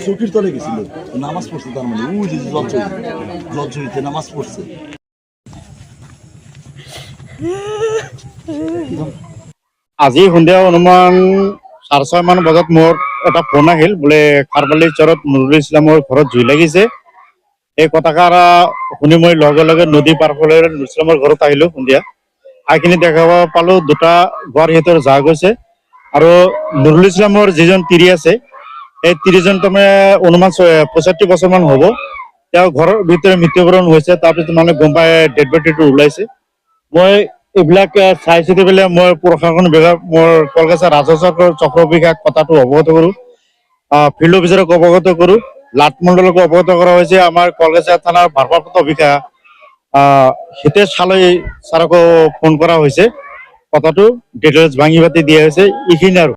চৌকির তলে গেছিল নামাজ পড়ছে, তার মানে ওই যে জলছড়িতে নামাজ পড়ছে। আজি সন্ধিয়া অনুমান 6:30 মান বজাত মোৰ এটা ফোন আহিল, বোলে খাৰবালিৰ চৰত নুৰুল ইছলামৰ ঘৰত জুই লাগিছে। এই কথাষাৰ শুনি মই লগে লগে নদী পাৰ হৈ নুৰুল ইছলামৰ ঘৰত আহিলো। সন্ধিয়া আহিখিনি দেখা পালো দুটা ঘৰ সিহঁতৰ যা গৈছে, আৰু নুৰুল ইছলামৰ যিজন তিৰি আছে এই তিৰিজন তাৰমানে অনুমান 65 বছৰ মান হ'ব। তেওঁ ঘৰৰ ভিতৰত মৃত্যুবৰণ হৈছে। তাৰপিছত মানে গম পাই ডেড বডিটো ওলাইছে। মই এইবিলাক চাই চিতি পেলাই মই প্ৰশাসন বিভাগ, মোৰ কলকাতা ৰাজহ চক্ৰ বিভাগ কথাটো অৱগত কৰোঁ, ফিল্ড অফিচাৰক অৱগত কৰোঁ, লাটমণ্ডলকো অৱগত কৰা হৈছে। আমাৰ কলকাতা থানাৰ ভাৰপ্ৰাপ্ত বিষয়া হিতেশ চালৈ ছাৰকো ফোন কৰা হৈছে। কথাটো ডিটেইলছ ভাঙি পাতি দিয়া হৈছে। এইখিনি আৰু